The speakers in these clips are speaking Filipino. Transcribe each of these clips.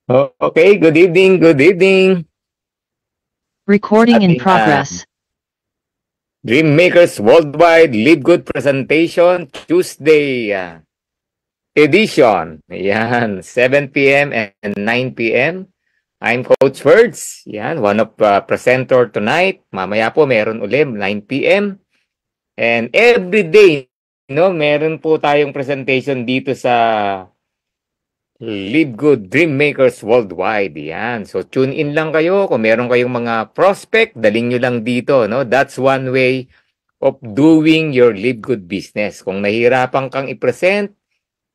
Okay, good evening, good evening. Recording in Ating progress. Dream Makers Worldwide Live Good Presentation Tuesday edition. Yan, 7 p.m. and 9 p.m. I'm Coach Words. Yan, one of presenter tonight. Mamaya po meron ulit 9 p.m. And every day, no, meron po tayong presentation dito sa Live Good Dream Makers Worldwide. Yan. So tune in lang kayo kung meron kayong mga prospect, daling nyo lang dito, no? That's one way of doing your Live Good business. Kung nahihirapan kang i-present,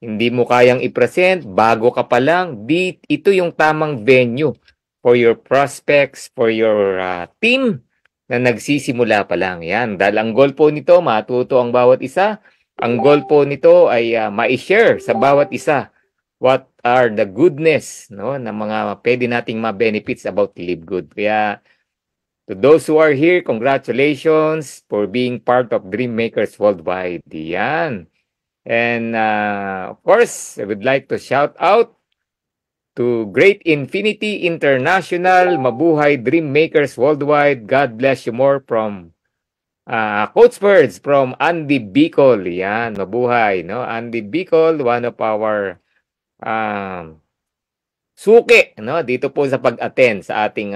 hindi mo kayang i-present, bago ka pa lang, ito yung tamang venue for your prospects, for your team na nagsisimula pa lang. Yan. Dahil ang goal po nito, matuto ang bawat isa. Ang goal po nito ay ma-share sa bawat isa what are the goodness, no, na mga pwede nating ma-benefits about Live Good. Kaya to those who are here, congratulations for being part of Dream Makers Worldwide. Yan. And of course, I would like to shout out to Great Infinity International, Mabuhay Dream Makers Worldwide. God bless you more from Coach Birds from Andy Bicol. Yan, mabuhay. No? Andy Bicol, one of our suki, no? Dito po sa pag-attend sa ating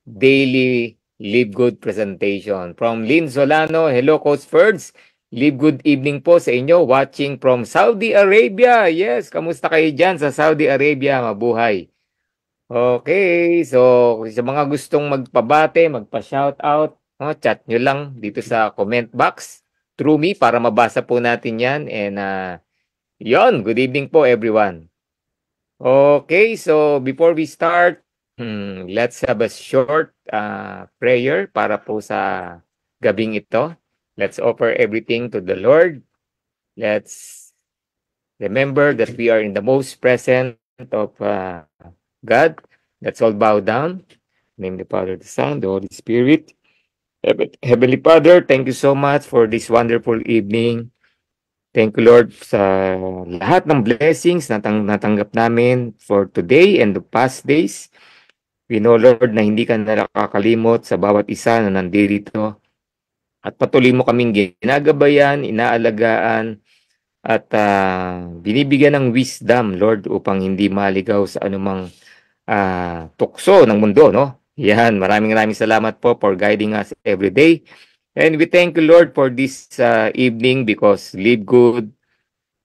daily Live Good presentation. From Lynn Solano, hello Coach Ferds. Live good evening po sa inyo, watching from Saudi Arabia. Yes, kamusta kayo dyan sa Saudi Arabia? Mabuhay. Okay, so sa mga gustong magpabate, magpa-shoutout, no, chat nyo lang dito sa comment box through me para mabasa po natin yan. And yon, good evening po everyone. Okay, so before we start, let's have a short prayer para po sa gabing ito. Let's offer everything to the Lord. Let's remember that we are in the most present of God. Let's all bow down. Name the Father, the Son, the Holy Spirit. Heavenly Father, thank you so much for this wonderful evening. Thank you, Lord, sa lahat ng blessings na natanggap namin for today and the past days. We know, Lord, na hindi ka nakakalimot sa bawat isa na nandito. At patuloy mo kaming ginagabayan, inaalagaan, at binibigyan ng wisdom, Lord, upang hindi maligaw sa anumang tukso ng mundo, no? Yan, maraming salamat po for guiding us every day. And we thank you, Lord, for this evening because Live Good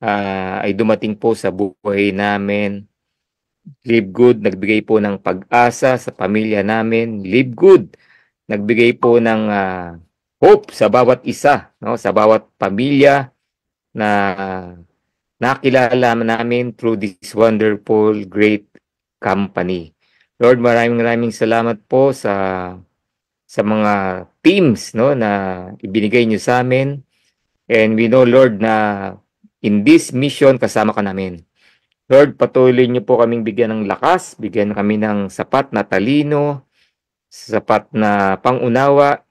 ay dumating po sa buhay namin. Live Good, nagbigay po ng pag-asa sa pamilya namin. Live Good, nagbigay po ng hope sa bawat isa, no? Sa bawat pamilya na nakilala namin through this wonderful, great company. Lord, maraming salamat po sa mga teams, no, na ibinigay niyo sa amin. And we know, Lord, na in this mission kasama ka namin. Lord, patuloy niyo po kaming bigyan ng lakas, bigyan kami ng sapat na talino, sapat na pangunawa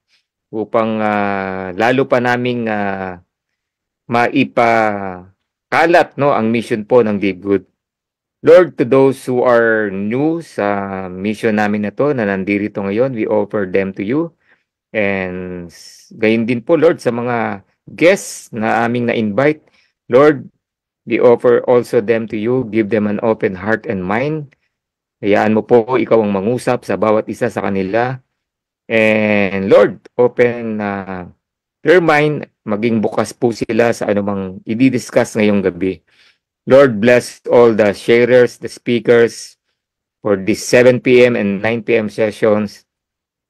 upang lalo pa naming maipakalat, no, ang mission po ng Live Good. Lord, to those who are new sa mission namin na to, na nandito ngayon, we offer them to you. And gayon din po, Lord, sa mga guests na aming na-invite, Lord, we offer also them to you. Give them an open heart and mind. Hayaan mo po, ikaw ang mangusap sa bawat isa sa kanila. And Lord, open their mind, maging bukas po sila sa anumang i-discuss ngayong gabi. Lord, bless all the sharers, the speakers for this 7 p.m. and 9 p.m. sessions.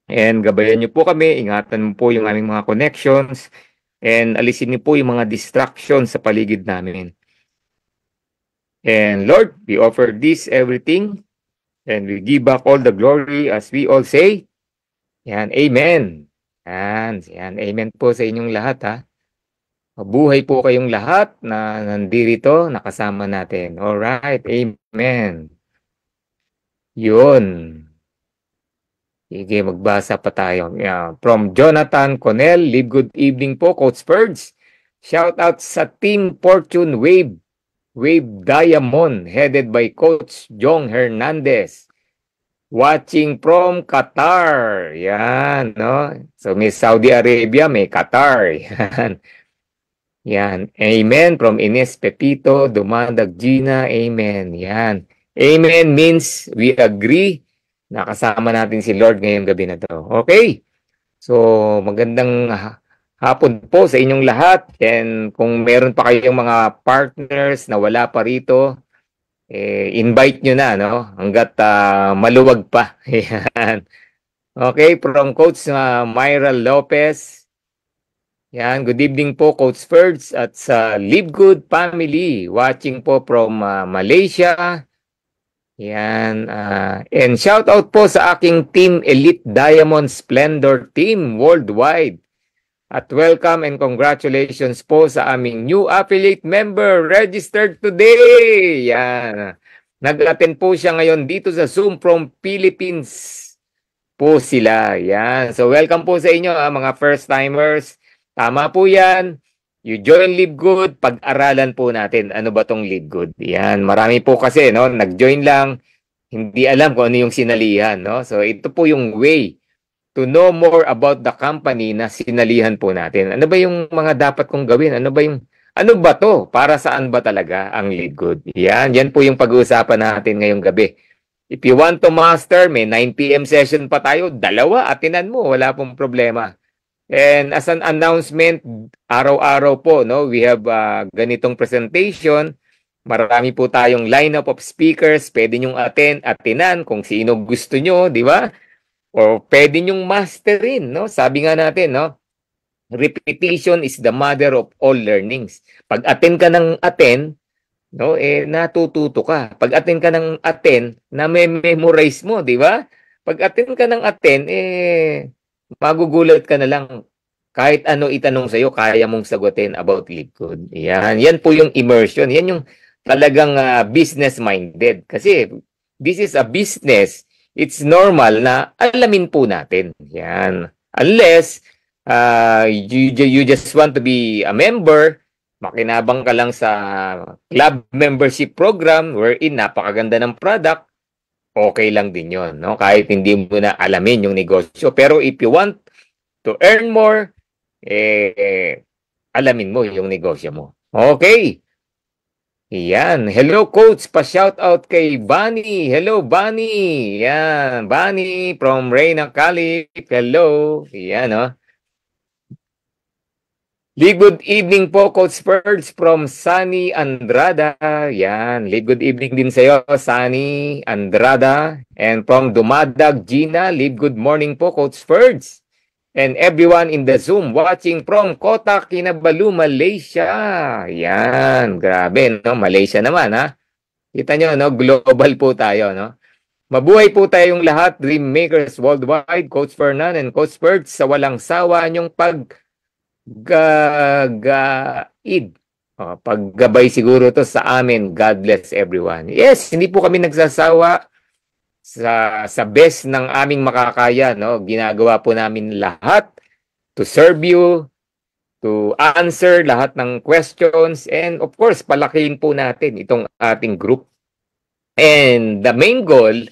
And gabayan niyo po kami, ingatan mo po yung aming mga connections, and alisin niyo po yung mga distractions sa paligid namin. And Lord, we offer this everything, and we give back all the glory as we all say, yan, Amen. Yan, Amen po sa inyong lahat, ha. Mabuhay po kayong lahat na nandito, nakasama natin. Alright, Amen. Yun. Sige, magbasa pa tayo. Yeah. From Jonathan Connell, live good evening po, Coach Birds. Shout out sa Team Fortune Wave Wave Diamond, headed by Coach Jong Hernandez. Watching from Qatar. Yan, no? So, may Saudi Arabia, may Qatar. Yan. Yan. Amen. From Ines Pepito, Dumandag Gina. Amen. Yan. Amen means we agree na kasama natin si Lord ngayong gabi na to. Okay? So, magandang hapon po sa inyong lahat. And kung meron pa kayong mga partners na wala pa rito, invite nyo na, no? Hanggat maluwag pa. Yan. Okay, from Coach Myra Lopez. Yan, good evening po, Coach Ferds at sa Live Good family. Watching po from Malaysia. Yan. And shout out po sa aking Team Elite Diamond Splendor Team worldwide. At welcome and congratulations po sa aming new affiliate member registered today. Yan. Nag-attend po siya ngayon dito sa Zoom from Philippines po sila. Yan. So welcome po sa inyo mga first timers. Tama po yan. You join Live Good, pag-aralan po natin ano ba tong Live Good. Yan. Marami po kasi no, nag-join lang, hindi alam kung ano yung sinalihan. No? So ito po yung way to know more about the company na sinalihan po natin. Ano ba yung mga dapat kong gawin? Ano ba to? Para saan ba talaga ang Live Good? Yan po yung pag-uusapan natin ngayong gabi. If you want to master, may 9 PM session pa tayo. 2, atinan mo. Wala pong problema. And as an announcement, araw-araw po, no, we have ganitong presentation. Marami po tayong lineup of speakers. Pwede nyong atinan kung sino gusto nyo, di ba? O pwede nyong masterin, no? Sabi nga natin, no? Repetition is the mother of all learnings. Pag attend ka ng attend, no, natututo ka. Pag attend ka ng attend, na-memorize mo, di ba? Pag attend ka ng attend, magugulat ka na lang. Kahit ano itanong sa'yo, kaya mong sagutin about Live Good. Yan po yung immersion. Yan yung talagang business-minded. Kasi this is a business. It's normal na alamin po natin. Yan. Unless you just want to be a member, makinabang ka lang sa club membership program wherein napakaganda ng product, okay lang din yon, no? Kahit hindi mo na alamin yung negosyo. Pero if you want to earn more, alamin mo yung negosyo mo. Okay. Yan. Hello, Coach. Pa-shout out kay Bunny. Hello, Bunny. Yan. Bunny from Reyna Calip. Hello. Yan, no? Good evening po, Coach Ferds from Sunny Andrada. Yan. Good evening din sa'yo, Sunny Andrada. And from Dumadag, Gina. Good morning po, Coach Ferds. And everyone in the Zoom watching from Kota Kinabalu, Malaysia. Yan, grabe, no? Malaysia naman, ha? Kita nyo, no? Global po tayo, no? Mabuhay po tayong lahat, Dream Makers Worldwide, Coach Fernan and Coach Ferds, sa walang sawa nyong paggabay siguro to sa amin. God bless everyone. Yes, hindi po kami nagsasawa sa best ng aming makakaya, no? Ginagawa po namin lahat to serve you, to answer lahat ng questions, and of course, palakihin po natin itong ating group. And the main goal,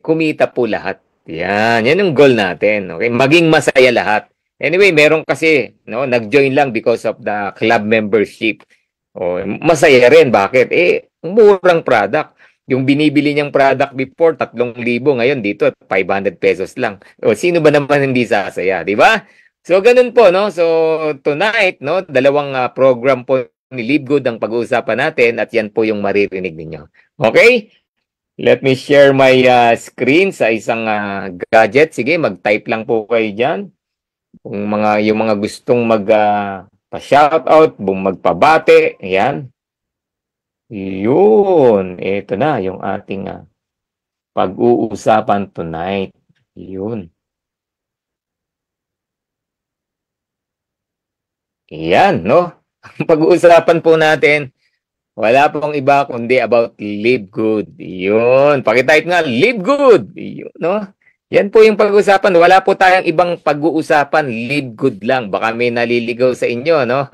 kumita po lahat. Yan yung goal natin. Okay? Maging masaya lahat. Anyway, meron kasi, no, nag-join lang because of the club membership. O, masaya rin. Bakit? Murang product. Yung binibili niyang product before, 3,000. Ngayon dito, 500 pesos lang. O, sino ba naman hindi sasaya? Di ba? So, ganun po, no? So, tonight, no, 2 program po ni Live Good ang pag-uusapan natin at yan po yung maririnig ninyo. Okay? Let me share my screen sa isang gadget. Sige, mag-type lang po kayo dyan. Kung yung mga gustong pa-shoutout, magpabate, ayan. Yun, ito na yung ating pag-uusapan tonight. Yun. Yan, no? Ang pag-uusapan po natin, wala pong iba kundi about Live Good. Yun, pakitype nga, Live Good. Yun, no? Yan po yung pag-uusapan. Wala po tayong ibang pag-uusapan. Live Good lang. Baka may naliligaw sa inyo, no?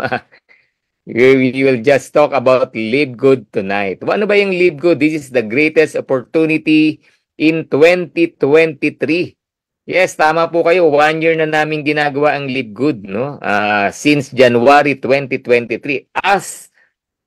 We will just talk about Live Good tonight. Ano ba yung Live Good? This is the greatest opportunity in 2023. Yes, tama po kayo. 1 year na namin ginagawa ang Live Good, no? Since January 2023. As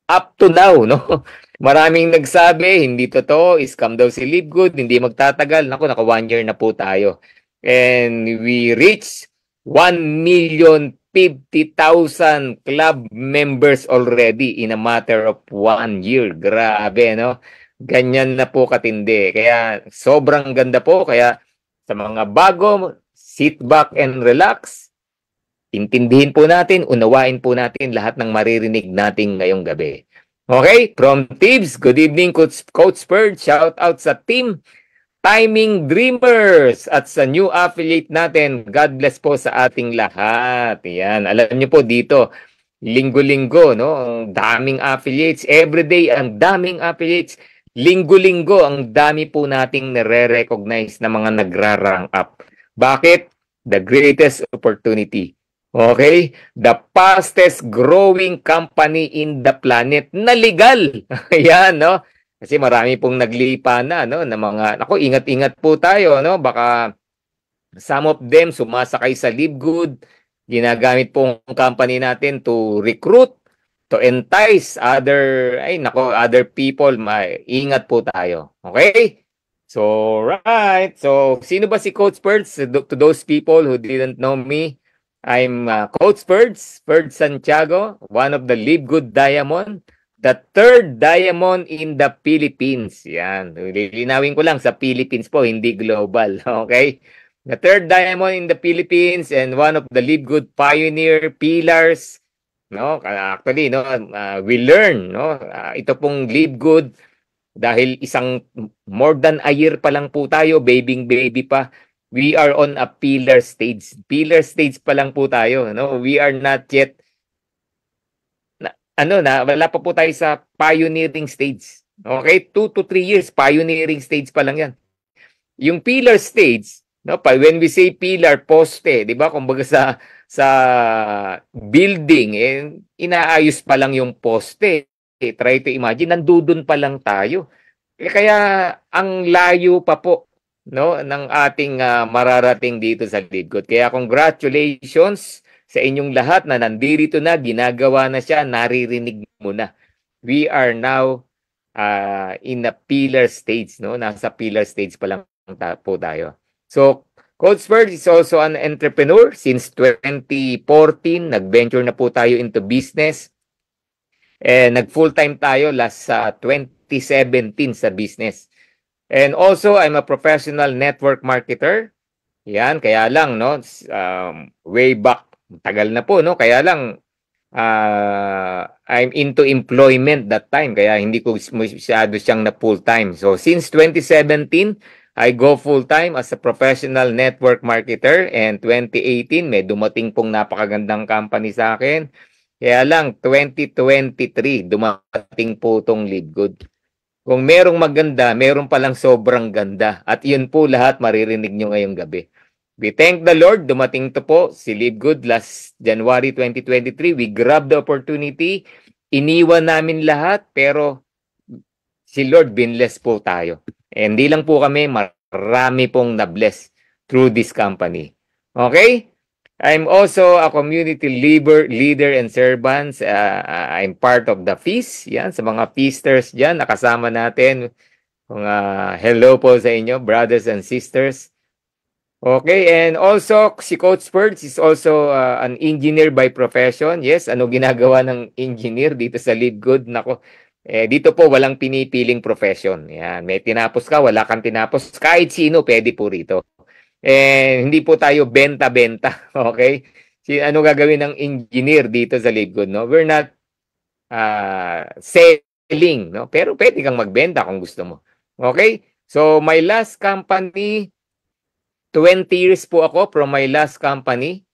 up to now, no? Maraming nagsabi, hindi totoo, scam daw si Live Good, hindi magtatagal. Naku, naka 1 year na po tayo. And we reached 1,050,000 club members already in a matter of 1 year. Grabe, no? Ganyan na po katindi. Kaya sobrang ganda po. Kaya sa mga bago, sit back and relax. Intindihin po natin, unawain po natin lahat ng maririnig natin ngayong gabi. Okay, from Tibbs, good evening Coach Bird. Shout out sa team Timing Dreamers at sa new affiliate natin. God bless po sa ating lahat. Yan, alam niyo po dito, linggo-linggo, no? Ang daming affiliates. Everyday, ang daming affiliates. Linggo-linggo, ang dami po nating nare-recognize na mga nagra-rank up. Bakit? The greatest opportunity. Okay? The fastest growing company in the planet na legal. Ayan, no? Kasi marami pong naglipa na, no? Na mga, ako, ingat-ingat po tayo, no? Baka some of them sumasakay sa Live Good. Ginagamit pong company natin to recruit, to entice other people. Ingat po tayo. Okay? So, right. So, sino ba si Coach Birds? To those people who didn't know me, I'm Coach Birds Santiago, one of the Live Good Diamond, the third diamond in the Philippines. Yan. Lilinawin ko lang, sa Philippines po, hindi global. Okay? The third diamond in the Philippines and one of the Live Good pioneer pillars. No? Actually, no, we learn, no? Ito pong Live Good dahil more than a year pa lang po tayo, baby pa. We are on a pillar stage. Pillar stage pa lang po tayo, no? We are not yet wala pa po tayo sa pioneering stage. Okay? 2 to 3 years pioneering stage pa lang 'yan. Yung pillar stage, no, when we say pillar, poste, 'di ba? Kumbaga sa building, inaayos pa lang yung poste. Try to imagine, nandudun pa lang tayo. Kaya ang layo pa po, no, ng ating mararating dito sa Live Good. Kaya congratulations sa inyong lahat na nandito na, ginagawa na siya, naririnig mo na. We are now in a pillar stage, no? Nasa pillar stage pa lang po tayo. So, Coach Bird is also an entrepreneur. Since 2014, nag-venture na po tayo into business. Nag-full-time tayo last 2017 sa business. And also, I'm a professional network marketer. Yan, kaya lang, no, way back, tagal na po, no, kaya lang, I'm into employment that time, kaya hindi ko masyado siyang na full-time. So, since 2017, I go full-time as a professional network marketer, and 2018, may dumating pong napakagandang company sa akin. Kaya lang, 2023, dumating po itong Live Good. Kung merong maganda, meron palang sobrang ganda. At yun po lahat maririnig nyo ngayong gabi. We thank the Lord. Dumating to po si Live Good last January 2023. We grabbed the opportunity. Iniwan namin lahat, pero si Lord binless po tayo. And di lang po kami, marami pong na-bless through this company. Okay? I'm also a community leader and servants. I'm part of the feast. Yan, sa mga feasters dyan, nakasama natin. Hello po sa inyo, brothers and sisters. Okay, and also, si Coach Birds is also an engineer by profession. Yes, ano ginagawa ng engineer dito sa Live Good? Nako, dito po walang pinipiling profession. Yan, may tinapos ka, wala kang tinapos. Kahit sino, pwede po rito. Hindi po tayo benta-benta, okay? Ano gagawin ng engineer dito sa Live Good, no? We're not selling, no? Pero pwede kang magbenta kung gusto mo. Okay? So, my last company, 20 years po ako from my last company.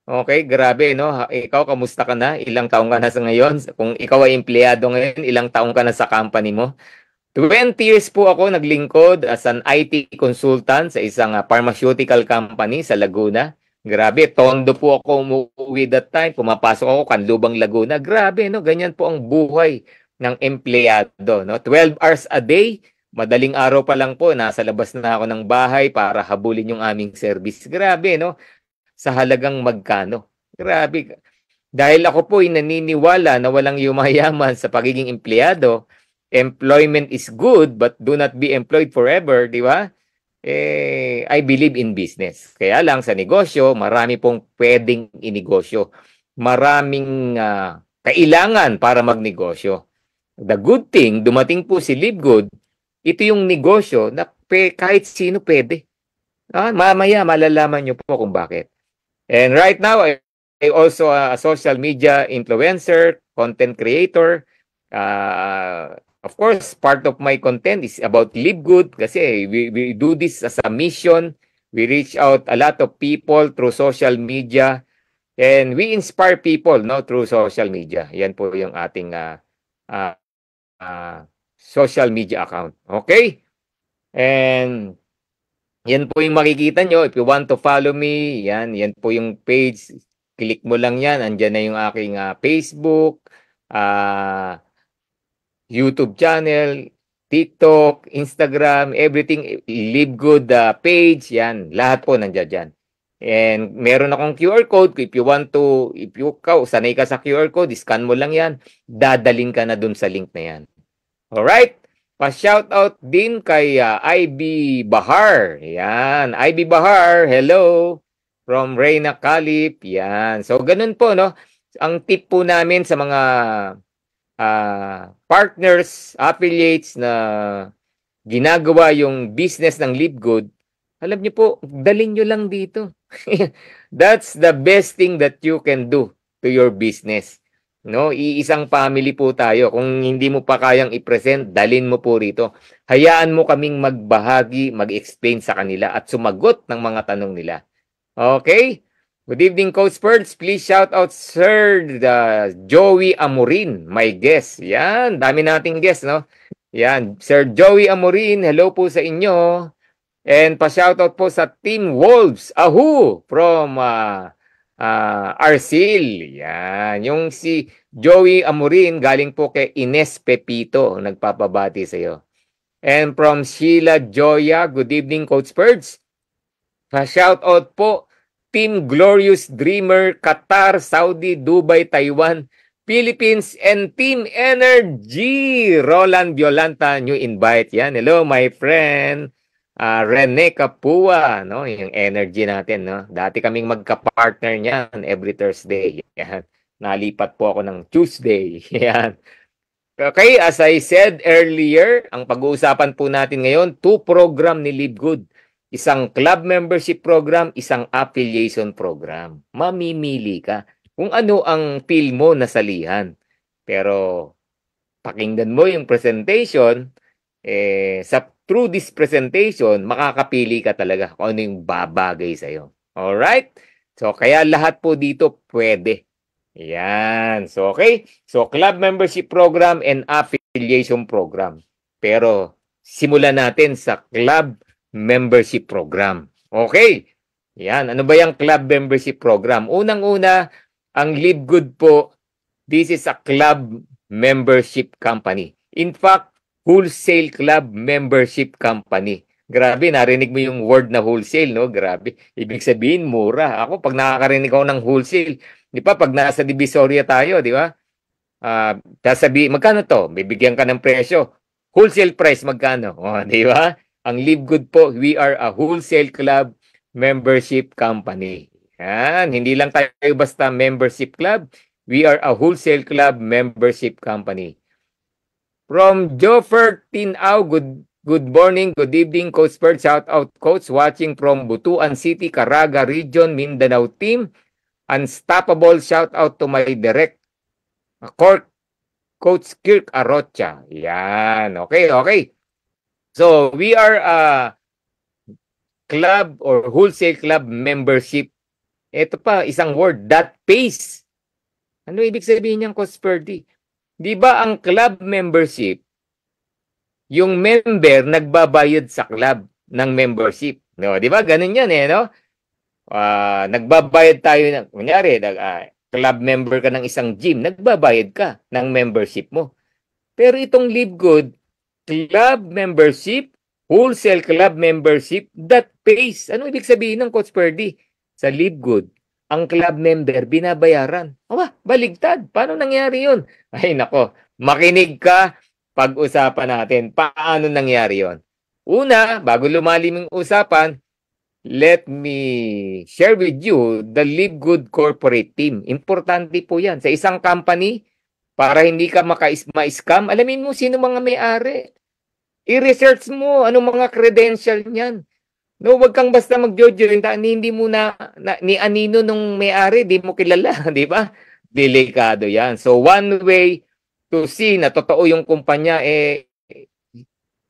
Okay, grabe, no? Ikaw, kamusta ka na? Ilang taong ka na sa ngayon? Kung ikaw ay empleyado ngayon, ilang taong ka na sa company mo? 20 years po ako naglingkod as an IT consultant sa isang pharmaceutical company sa Laguna. Grabe, Tondo po ako umuwi that time. Pumapasok ako, Canlubang, Laguna. Grabe, no? Ganyan po ang buhay ng empleyado, no? 12 hours a day, madaling araw pa lang po, nasa labas na ako ng bahay para habulin yung aming service. Grabe, no? Sa halagang magkano. Grabe. Dahil ako po ay naniniwala na walang yumayaman sa pagiging empleyado, employment is good but do not be employed forever, di ba? I believe in business. Kaya lang sa negosyo, marami pong pwedeng inegosyo. Maraming kailangan para magnegosyo. The good thing, dumating po si Live Good, ito yung negosyo na kahit sino pwede. Mamaya malalaman nyo po kung bakit. And right now, I also a social media influencer, content creator. Of course, part of my content is about Live Good kasi we do this as a mission. We reach out a lot of people through social media and we inspire people no through social media. Yan po yung ating social media account. Okay? And yan po yung makikita nyo. If you want to follow me, yan po yung page. Click mo lang yan. Andyan na yung aking Facebook, YouTube channel, TikTok, Instagram, everything, Live Good page, yan. Lahat po nandiyan dyan. And meron akong QR code. If you sanay ka sa QR code, scan mo lang yan. Dadaling ka na dun sa link na yan. Alright? Pa-shoutout din kay IB Bahar. Yan. IB Bahar, hello. From Reyna Calip. Yan. So, ganun po, no? Ang tip po namin sa mga partners, affiliates na ginagawa yung business ng Live Good, alam niyo po, dalhin nyo lang dito. That's the best thing that you can do to your business. No, iisang family po tayo. Kung hindi mo pa kayang i-present, dalhin mo po rito. Hayaan mo kaming magbahagi, mag-explain sa kanila at sumagot ng mga tanong nila. Okay? Good evening, Coach Ferds. Please shout out Sir Joey Amorin, my guest. Yan, dami nating guest, no? Yan, Sir Joey Amorin, hello po sa inyo. And pa-shoutout po sa Team Wolves, Ahu, from Arcil. Yan. Yung si Joey Amorin, galing po kay Ines Pepito, nagpapabati sa iyo. And from Sheila Joya, good evening, Coach Ferds. Pa-shoutout po, Team Glorious Dreamer, Qatar, Saudi, Dubai, Taiwan, Philippines, and Team Energy. Roland Violanta, new invite. Yan. Hello, my friend. Rene Capua, no? Yung energy natin, no? Dati kaming magka-partner niyan every Thursday. Yan. Nalipat po ako ng Tuesday. Yan. Okay, as I said earlier, ang pag-uusapan po natin ngayon, 2 program ni Live Good. Isang club membership program, isang affiliation program. Mamimili ka kung ano ang feel mo na salihan. Pero pakinggan mo yung presentation, through this presentation, makakapili ka talaga kung ano yung babagay sa'yo. Alright? So, kaya lahat po dito pwede. Yan. So, okay. So, club membership program and affiliation program. Pero, simulan natin sa club membership program. Okay. Yan. Ano ba yung club membership program? Unang-una, ang Live Good po, this is a club membership company. In fact, wholesale club membership company. Grabe, narinig mo yung word na wholesale, no? Grabe. Ibig sabihin, mura. Ako, pag nakakarinig ako ng wholesale, di ba, pag nasa Divisoria tayo, di ba? Sasabihin, magkano to? Bibigyan ka ng presyo. Wholesale price, magkano? O, di ba? Ang Live Good po, we are a wholesale club membership company. Yan. Hindi lang tayo basta membership club. We are a wholesale club membership company. From Joffer Tinao, good morning, good evening, Coach Bert. Shout out, Coach, watching from Butuan City, Caraga Region, Mindanao team. Unstoppable, shout out to my direct Coach Kirk Arocha. Yan, okay. So, we are a club or wholesale club membership. Ito pa, isang word, that pays. Ano ibig sabihin niyang, Coach Ferdy? Di ba ang club membership, yung member nagbabayad sa club ng membership. No, di ba? Ganun yan no? nagbabayad tayo ng, kunyari, club member ka ng isang gym, nagbabayad ka ng membership mo. Pero itong Live Good, club membership, wholesale club membership, that pays. Ano ibig sabihin ng Coach Ferdy? Sa Live Good, ang club member binabayaran. Baligtad. Paano nangyari yun? Ay nako, makinig ka, pag-usapan natin. Paano nangyari yun? Una, bago lumalim yung usapan, let me share with you the Live Good corporate team. Importante po yan. Sa isang company, para hindi ka ma-scam, alamin mo sino mga may-ari. I-research mo anong mga credential niyan. No, wag kang basta mag-join, hindi mo ni anino nung may-ari, di mo kilala, di ba? Delikado 'yan. So one way to see na totoo yung kumpanya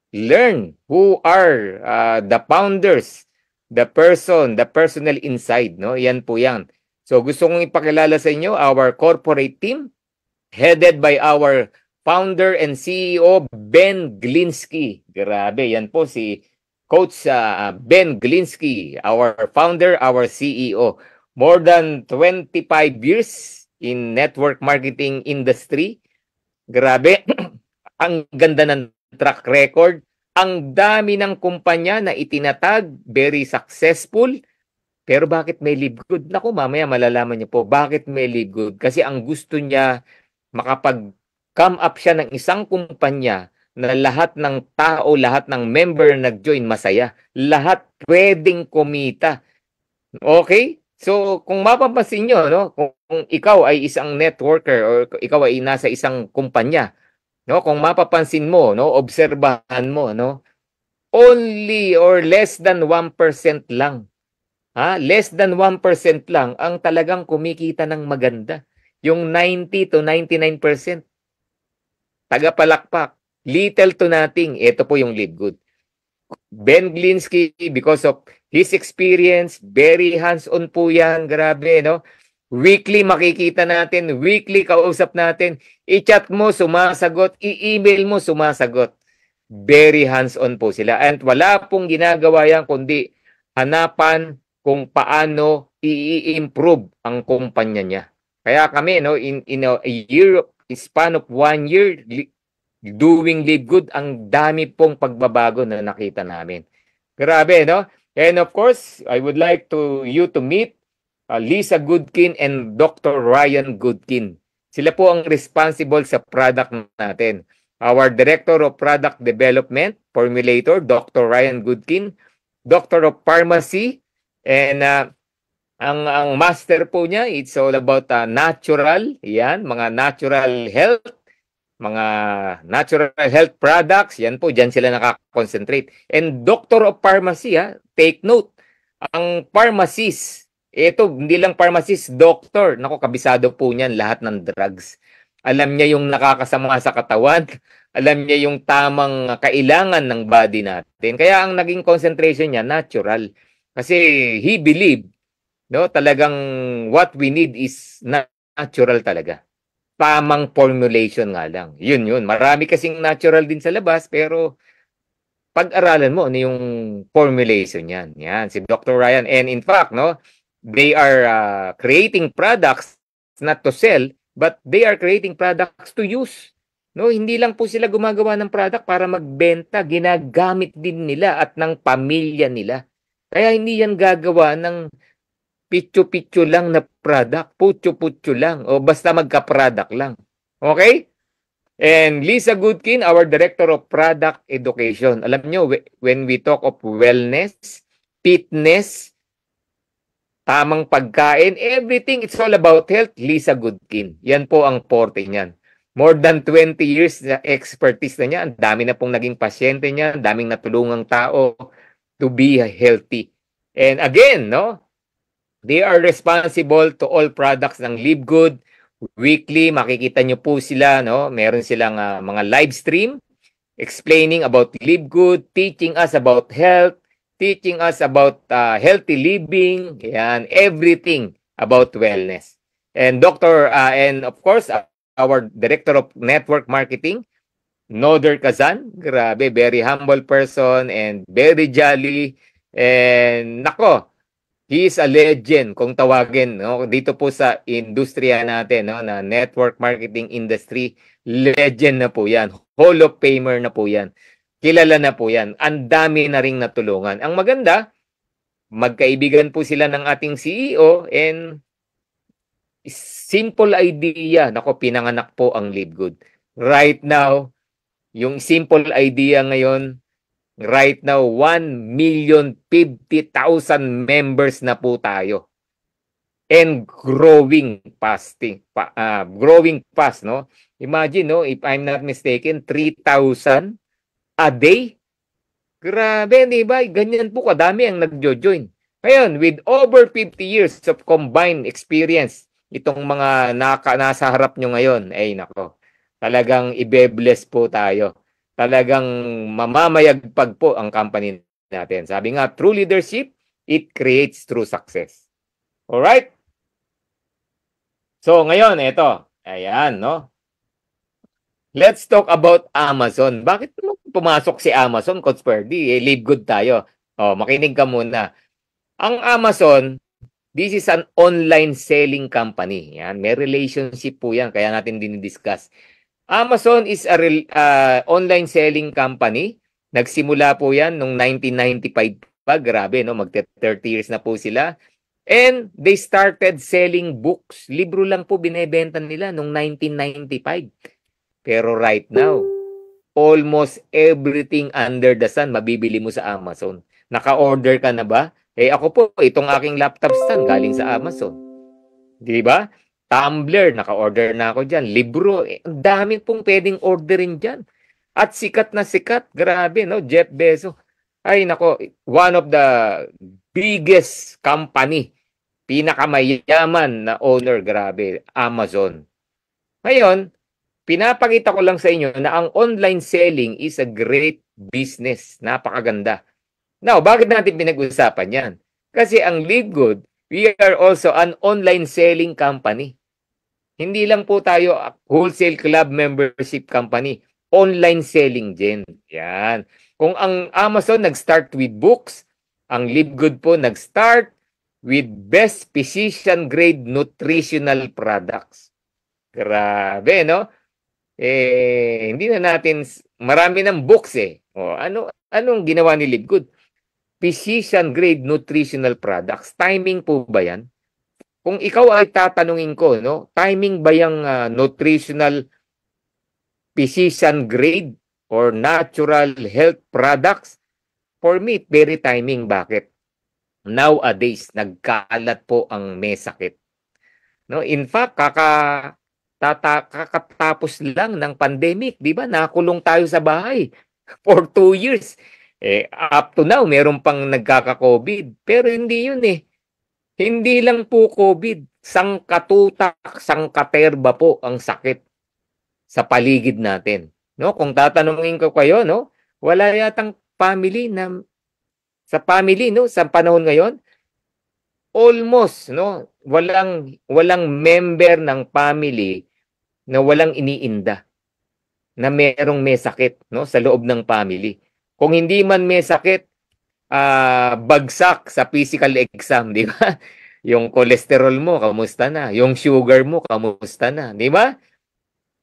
learn who are the founders, the personnel inside, no? Yan po 'yan. So gusto kong ipakilala sa inyo our corporate team headed by our founder and CEO Ben Glinsky. Grabe, yan po si Coach Ben Glinsky, our founder, our CEO. More than 25 years in network marketing industry. Grabe, ang ganda ng track record. Ang dami ng kumpanya na itinatag, very successful. Pero bakit may Live Good? Naku, mamaya malalaman niyo po bakit may Live Good. Kasi ang gusto niya, makapag-come up siya ng isang kumpanya na lahat ng tao, lahat ng member na nag-join masaya. Lahat pwedeng kumita. Okay? So, kung mapapansin nyo, no, kung ikaw ay isang networker or ikaw ay nasa isang kumpanya, no, kung mapapansin mo, no, obserbahan mo, no, only or less than 1% lang. Less than 1% lang ang talagang kumikita ng maganda. Yung 90 to 99% tagapalakpak. Little to nothing. Ito po yung Live Good. Ben Glinsky, because of his experience, very hands-on po yan. Grabe, no? Weekly makikita natin, weekly kausap natin. I-chat mo, sumasagot. I-email mo, sumasagot. Very hands-on po sila. And wala pong ginagawa yan, kundi hanapan kung paano i-improve ang kumpanya niya. Kaya kami, no, in a year, span of 1 year, doing Live Good, ang dami pong pagbabago na nakita namin. Grabe, no? And of course, I would like you to meet Lisa Goodkin and Dr. Ryan Goodkin. Sila po ang responsible sa product natin. Our Director of Product Development, Formulator, Dr. Ryan Goodkin, Doctor of Pharmacy, and ang master po niya, it's all about natural, yan, mga natural health, mga natural health products, yan po, dyan sila nakakonsentrate. And Doctor of Pharmacy, take note, ang pharmacist, ito, hindi lang pharmacist, doctor, naku, kabisado po niyan lahat ng drugs. Alam niya yung nakakasama sa katawan, alam niya yung tamang kailangan ng body natin. Kaya ang naging concentration niya, natural. Kasi he believed, no, talagang what we need is natural talaga. Tamang formulation nga lang. Yun. Marami kasing natural din sa labas, pero pag-aralan mo ano yung formulation yan. Yan, si Dr. Ryan. And in fact, no, they are creating products not to sell, but they are creating products to use. No, hindi lang po sila gumagawa ng product para magbenta, ginagamit din nila at ng pamilya nila. Kaya hindi yan gagawa ng pityo-pityo lang na product, putyo-putyo lang, o basta magka-product lang. Okay? And Lisa Goodkin, our Director of Product Education. Alam nyo, when we talk of wellness, fitness, tamang pagkain, everything, it's all about health, Lisa Goodkin. Yan po ang forte niyan. More than 20 years na expertise na niya. Ang dami na pong naging pasyente niya, ang daming natulungang tao to be healthy. And again, no, they are responsible to all products ng Live Good. Weekly, makikita nyo po sila, no? Meron silang mga live stream explaining about Live Good, teaching us about health, teaching us about healthy living, yan, everything about wellness. And and of course, our Director of Network Marketing, Noder Kazan, grabe, very humble person and very jolly. And nako, He is a legend kung tawagin, no? Dito po sa industriya natin, no, na network marketing industry, legend na po 'yan. Hall of Famer na po 'yan. Kilala na po 'yan. Ang dami na ring natulungan. Ang maganda, magkaibigan po sila ng ating CEO and simple idea. Nako, pinanganak po ang Live Good. Right now, yung simple idea ngayon, right now, 1,050,000 members na po tayo. And growing growing fast, no? Imagine, no, if I'm not mistaken, 3,000 a day. Grabe, di ba? Ganyan po kadami ang nagjo-join. Ngayon, with over 50 years of combined experience, itong mga nasa harap nyo ngayon, ay nako, talagang ibe-bless po tayo. Talagang mamamayagpag po ang company natin. Sabi nga, true leadership, it creates true success. Alright? So, ngayon, ito. Ayan, no? Let's talk about Amazon. Bakit mo pumasok si Amazon, Coach Ferdy? Live good tayo. Makinig ka muna. Ang Amazon, this is an online selling company. Yan, may relationship po yan, kaya natin dinidiscuss. Amazon is a online selling company. Nagsimula po yan noong 1995 pa. Grabe, no? Magte-30 years na po sila. And they started selling books. Libro lang po binebenta nila noong 1995. Pero right now, almost everything under the sun mabibili mo sa Amazon. Naka-order ka na ba? Ako po, itong aking laptop stand galing sa Amazon. Di ba? Tumblr, naka-order na ako dyan. Libro, ang dami pong pwedeng orderin dyan. At sikat na sikat. Grabe, no? Jeff Bezos. Ay, nako, one of the biggest company. Pinakamayaman na owner, grabe, Amazon. Ngayon, pinapakita ko lang sa inyo na ang online selling is a great business. Napakaganda. Now, bakit natin pinag-usapan yan? Kasi ang Live Good, we are also an online selling company. Hindi lang po tayo wholesale club membership company. Online selling din. Yan. Kung ang Amazon nag-start with books, ang Live Good po nag-start with best physician grade nutritional products. Grabe, no? Hindi na natin, marami ng books anong ginawa ni Live Good? Physician grade nutritional products. Timing po ba yan? Kung ikaw ay tatanungin ko, no, timing ba yung nutritional physician grade or natural health products? For me, very timing. Bakit? Nowadays, nagkalat po ang may sakit. No, in fact, kakatapos lang ng pandemic, di ba? Nakulong tayo sa bahay for 2 years. Up to now, meron pang nagkaka-COVID. Pero hindi yun Hindi lang po COVID. Sangkatutak, sangkaterba po ang sakit sa paligid natin. No? Kung tatanungin ko kayo, no? Wala yatang family na sa family, no? Sa panahon ngayon, almost, no? Walang member ng family na walang iniinda na merong may sakit, no, sa loob ng family. Kung hindi man may sakit, bagsak sa physical exam, di ba? Yung cholesterol mo, kamusta na? Yung sugar mo, kamusta na? Di ba?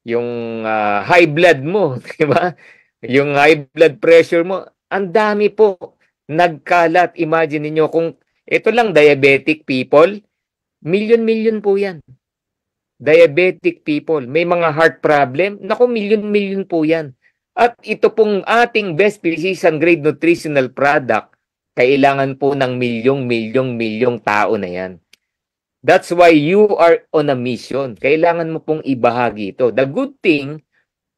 Yung high blood mo, di ba? Yung high blood pressure mo, ang dami po nagkalat. Imagine niyo kung ito lang diabetic people, million po yan. Diabetic people, may mga heart problem, naku, million po yan. At ito pong ating best physician grade nutritional product, kailangan po ng milyong tao na yan. That's why you are on a mission. Kailangan mo pong ibahagi ito. The good thing,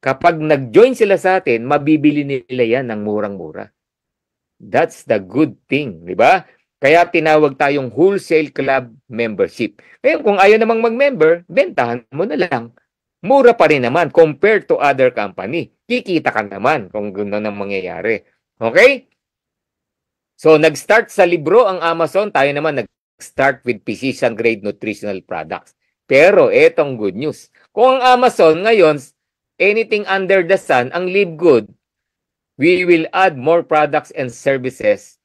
kapag nag-join sila sa atin, mabibili nila yan ng murang-mura. That's the good thing, di ba? Kaya tinawag tayong wholesale club membership. Kaya kung ayaw namang mag-member, bentahan mo na lang. Mura pa rin naman compared to other company. Kikita ka naman kung gano'n ang mangyayari. Okay? So, nag-start sa libro ang Amazon, tayo naman nag-start with physician grade nutritional products. Pero, etong good news. Kung ang Amazon ngayon, anything under the sun, ang Live Good, we will add more products and services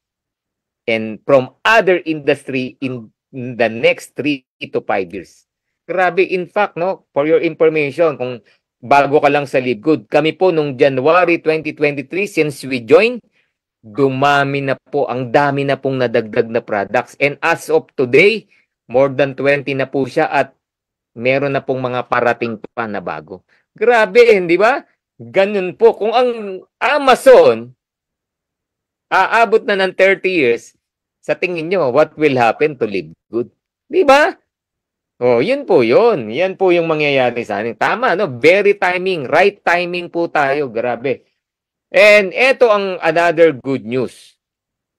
and from other industry in the next 3 to 5 years. Grabe, in fact, no, for your information, kung bago ka lang sa Libgood, kami po nung January 2023, since we joined, dumami na po, ang dami na pong nadagdag na products. And as of today, more than 20 na po siya at meron na pong mga parating pa na bago. Grabe, hindi ba? Ganun po. Kung ang Amazon aabot na ng 30 years, sa tingin nyo, what will happen to Libgood? Di ba? Oh, yun po yun. Yan po yung mangyayari sa atin. Tama, no? Very timing. Right timing po tayo. Grabe. And eto ang another good news.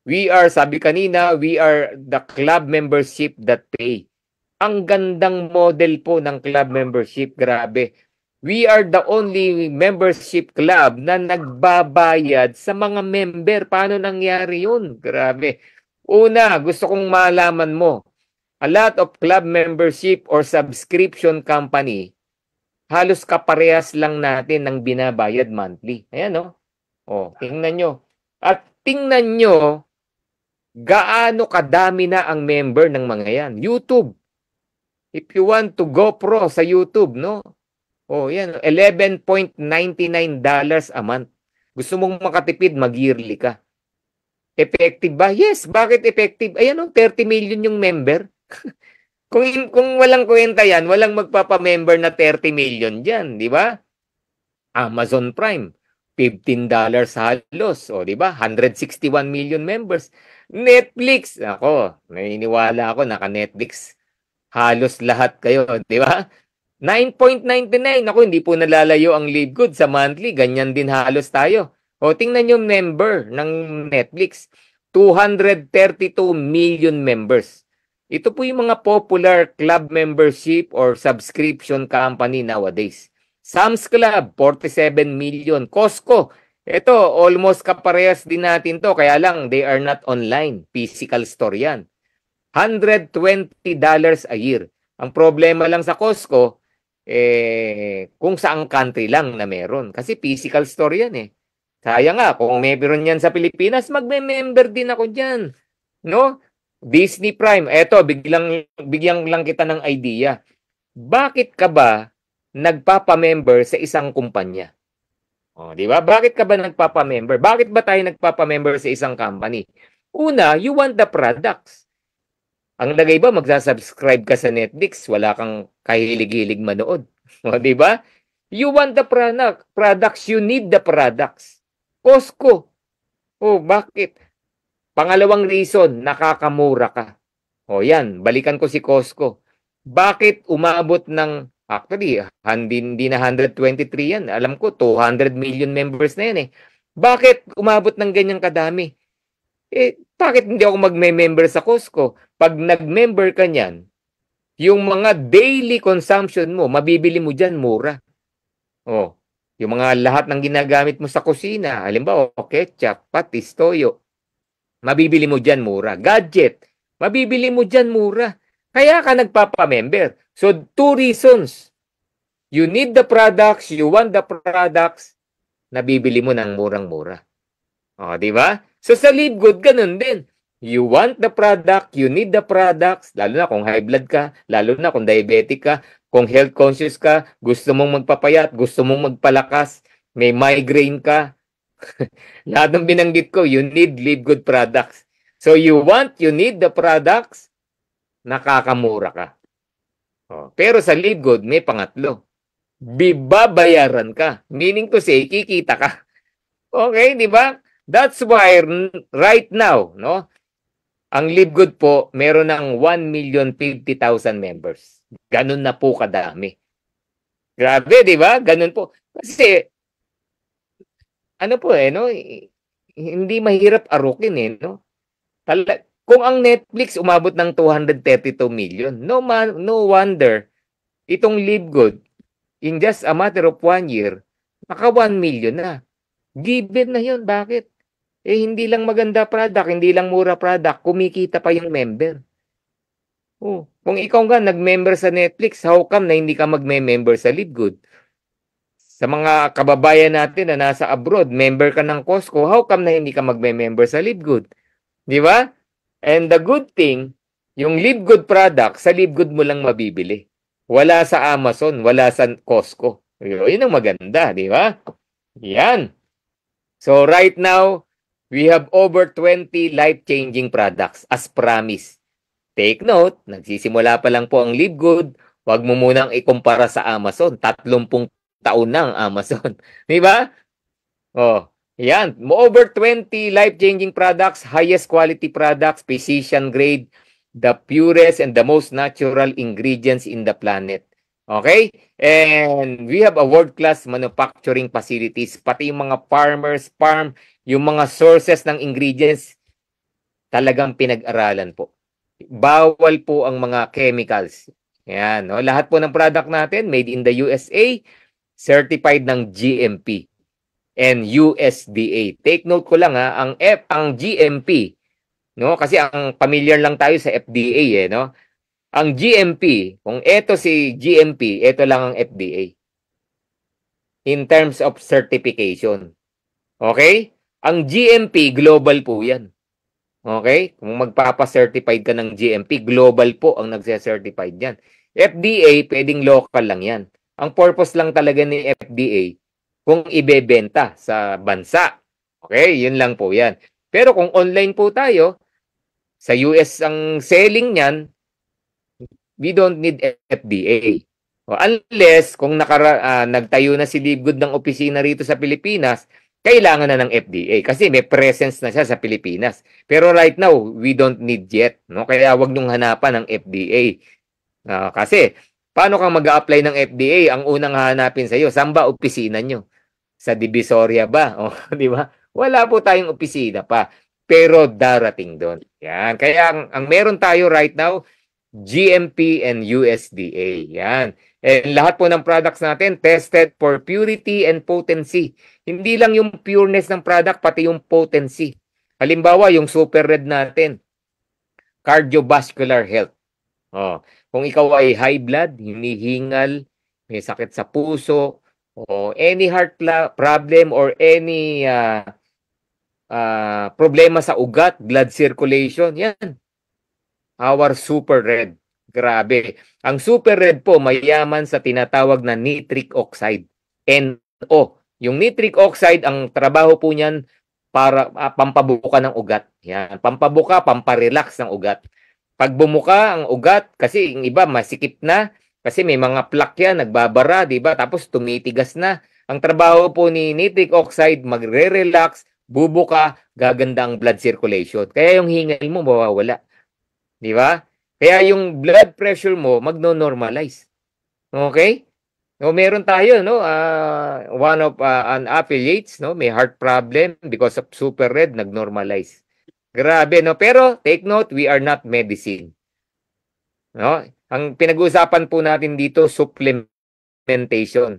We are, sabi kanina, we are the club membership that pay. Ang gandang model po ng club membership. Grabe. We are the only membership club na nagbabayad sa mga member. Paano nangyari yun? Grabe. Una, gusto kong malaman mo, a lot of club membership or subscription company, halos kaparehas lang natin ng binabayad monthly. Ayan, no? Oh, tingnan nyo. At tingnan nyo, gaano kadami na ang member ng mga yan. YouTube. If you want to go pro sa YouTube, no? Oh, yan. $11.99 a month. Gusto mong makatipid, mag-yearly ka. Effective ba? Yes. Bakit effective? Ayan, oh, 30 million yung member. kung walang kwenta yan, walang magpapa-member na 30 million dyan, di ba? Amazon Prime, $15 halos, o di ba? 161 million members. Netflix, ako, naniniwala ako, naka-Netflix. Halos lahat kayo, di ba? 9.99, ako, hindi po nalalayo ang Libgood sa monthly, ganyan din halos tayo. O, tingnan yung member ng Netflix, 232 million members. Ito po yung mga popular club membership or subscription company nowadays. Sam's Club, 47 million. Costco, ito, almost kaparehas din natin to. Kaya lang, they are not online. Physical store yan. $120 a year. Ang problema lang sa Costco, kung saang country lang na meron. Kasi physical store yan eh. Sayang nga, kung meron yan sa Pilipinas, magme-member din ako dyan. No? Disney Prime, eto, bigyan lang kita ng idea. Bakit ka ba nagpapa-member sa isang kumpanya? O, di ba? Bakit ka ba nagpapa-member? Bakit ba tayo nagpapa-member sa isang company? Una, you want the products. Ang lagay ba, magsasubscribe ka sa Netflix, wala kang kahilig-hilig manood. O, di ba? You want the products, you need the products. Costco. Oh, bakit? Pangalawang reason, nakakamura ka. O yan, balikan ko si Costco. Bakit umabot ng, actually, hindi na 123 yan. Alam ko, 200 million members na yan eh. Bakit umabot ng ganyang kadami? Bakit hindi ako magme-member sa Costco? Pag nag-member ka niyan, yung mga daily consumption mo, mabibili mo dyan mura. Oh, yung mga lahat ng ginagamit mo sa kusina, halimbawa, ketchup, patis, toyo, mabibili mo dyan mura. Gadget, mabibili mo dyan mura. Kaya ka nagpapa-member. So, 2 reasons. You need the products, you want the products, nabibili mo ng murang-mura. O, di ba? So, sa Libgood, ganun din. You want the product, you need the products, lalo na kung high blood ka, lalo na kung diabetic ka, kung health conscious ka, gusto mong magpapayat, gusto mong magpalakas, may migraine ka, lahat ng binanggit ko, you need Libgood products. So you need the products, nakakamura ka. Oh, pero sa Libgood, may pangatlo. Bibabayaran ka. Meaning to say, kikita ka. Okay, di ba? That's why right now, no? Ang Libgood po, meron ng 1,050,000 members. Ganun na po kadami. Grabe, di ba? Ganun po. Kasi, ano po no? Hindi mahirap arukin no? Kung ang Netflix umabot ng 232 million, no wonder, itong Libgood, in just a matter of 1 year, naka 1 million na. Given na yun. Bakit? Hindi lang maganda product, hindi lang mura product, kumikita pa yung member. Oh, kung ikaw nga nag-member sa Netflix, how come na hindi ka magme-member sa Libgood? Sa mga kababayan natin na nasa abroad, member ka ng Costco, how come na hindi ka magme-member sa Libgood? Di ba? And the good thing, yung Live Good product, sa Live Good mo lang mabibili. Wala sa Amazon, wala sa Costco. Yun ang maganda, di ba? Yan. So right now, we have over 20 life-changing products as promised. Take note, nagsisimula pa lang po ang Live Good. Huwag mo munang ikumpara sa Amazon. 30 taon na ang Amazon. Di ba? Oh, yan. Over 20 life-changing products, highest quality products, physician grade, the purest and the most natural ingredients in the planet. Okay? And we have a world-class manufacturing facilities, pati yung mga farmers, yung mga sources ng ingredients, talagang pinag-aralan po. Bawal po ang mga chemicals. Yan, no? Lahat po ng product natin, made in the USA, certified ng GMP and USDA. Take note ko lang ha, ang GMP, no? Kasi ang familiar lang tayo sa FDA no? Ang GMP, kung ito si GMP, ito lang ang FDA. In terms of certification. Okay? Ang GMP, global po yan. Okay? Kung magpapa-certified ka ng GMP, global po ang nagse-certified yan. FDA, pwedeng local lang yan. Ang purpose lang talaga ni FDA, kung ibebenta sa bansa. Okay? Yun lang po yan. Pero kung online po tayo, sa US ang selling niyan, we don't need FDA. Unless kung nagtayo na si Live Good ng opisina rito sa Pilipinas, kailangan na ng FDA kasi may presence na siya sa Pilipinas. Pero right now, we don't need yet. No? Kaya wag niyong hanapan ng FDA. Kasi, paano kang mag-a-apply ng FDA? Ang unang hahanapin sa iyo, saan ba opisina niyo? Sa Divisoria ba? O, di ba? Wala po tayong opisina pa. Pero darating doon. Yan. Kaya ang meron tayo right now, GMP and USDA. Yan. And lahat po ng products natin tested for purity and potency. Hindi lang yung pureness ng product, pati yung potency. Halimbawa, yung Super Red natin, cardiovascular health. Kung ikaw ay high blood, hinihingal, may sakit sa puso, o any heart problem or any problema sa ugat, blood circulation, yan. Our Super Red. Grabe. Ang Super Red po, mayaman sa tinatawag na nitric oxide. NO. Yung nitric oxide, ang trabaho po niyan para pampabuka ng ugat. Yan. Pampabuka, pamparelax ng ugat. Pag bumuka ang ugat, kasi yung iba masikip na, kasi may mga plaque yan, nagbabara, di ba? Tapos tumitigas na. Ang trabaho po ni nitric oxide, magre-relax, bubuka, gaganda ang blood circulation. Kaya yung hingal mo mawawala. Di ba? Kaya yung blood pressure mo magno-normalize. Okay? No, meron tayo no, one of an affiliates no, may heart problem because of Super Red nag-normalize. Grabe no, pero take note, we are not medicine. No? Ang pinag-uusapan po natin dito supplementation.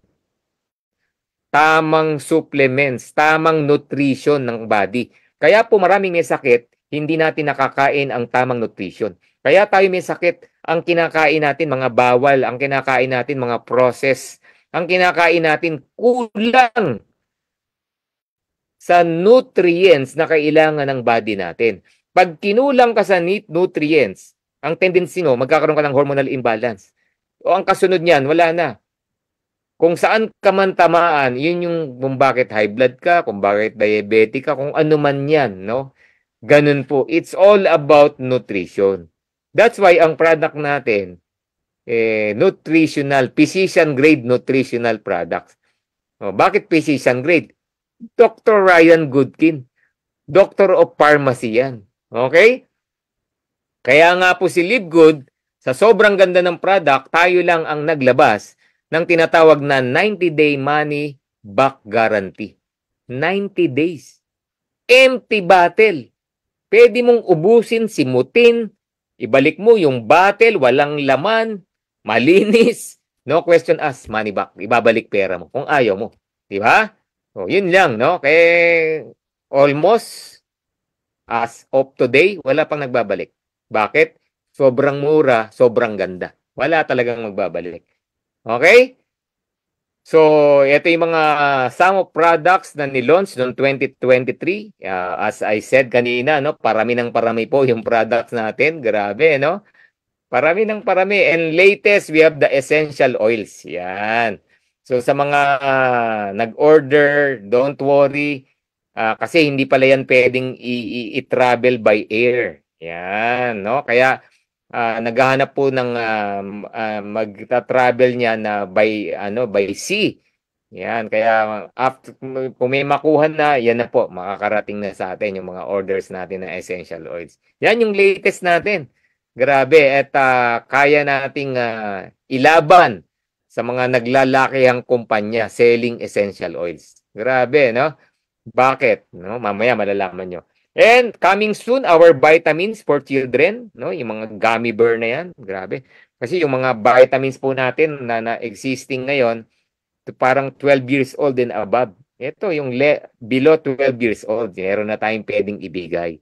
Tamang supplements, tamang nutrition ng body. Kaya po maraming may sakit, hindi natin nakakain ang tamang nutrition. Kaya tayo may sakit, ang kinakain natin mga bawal, ang kinakain natin mga process, ang kinakain natin kulang sa nutrients na kailangan ng body natin. Pag kinulang ka sa nutrients, ang tendency mo, magkakaroon ka ng hormonal imbalance. O ang kasunod niyan, wala na. Kung saan ka man tamaan, yun yung kung bakit high blood ka, kung bakit diabetic ka, kung ano man yan, no? Ganun po. It's all about nutrition. That's why ang product natin, nutritional, physician grade nutritional products. Bakit physician grade? Dr. Ryan Goodkin. Doctor of Pharmacy yan. Okay? Kaya nga po si Live Good, sa sobrang ganda ng product, tayo lang ang naglabas ng tinatawag na 90-day money back guarantee. 90 days. Empty bottle. Pwede mong ubusin, simutin, ibalik mo yung bottle, walang laman, malinis. No question asked, money back. Ibabalik pera mo kung ayaw mo. Di ba? So, yun lang, no? Kaya almost as of today, wala pang nagbabalik. Bakit? Sobrang mura, sobrang ganda. Wala talagang magbabalik. Okay? So, ito yung mga some of products na nilaunch noong 2023. As I said kanina, no, parami ng parami po yung products natin. Grabe, no? Parami ng parami. And latest, we have the essential oils. Yan. So, sa mga nag-order, don't worry. Kasi hindi pala yan pwedeng i-travel by air. Yan, no? Kaya, naghahanap po ng magta-travel niya na by sea. Yan, kaya after kung may makuha na, yan na po, makakarating na sa atin yung mga orders natin ng essential oils. Yan yung latest natin. Grabe, at kaya nating ilaban sa mga naglalakihang kumpanya selling essential oils. Grabe, no? Bakit? No, mamaya malalaman nyo. And coming soon, our vitamins for children, no? Yung mga gummy bear na yan, grabe. Kasi yung mga vitamins po natin na existing ngayon, parang 12 years old and above. Ito, yung below 12 years old, meron na tayong pwedeng ibigay.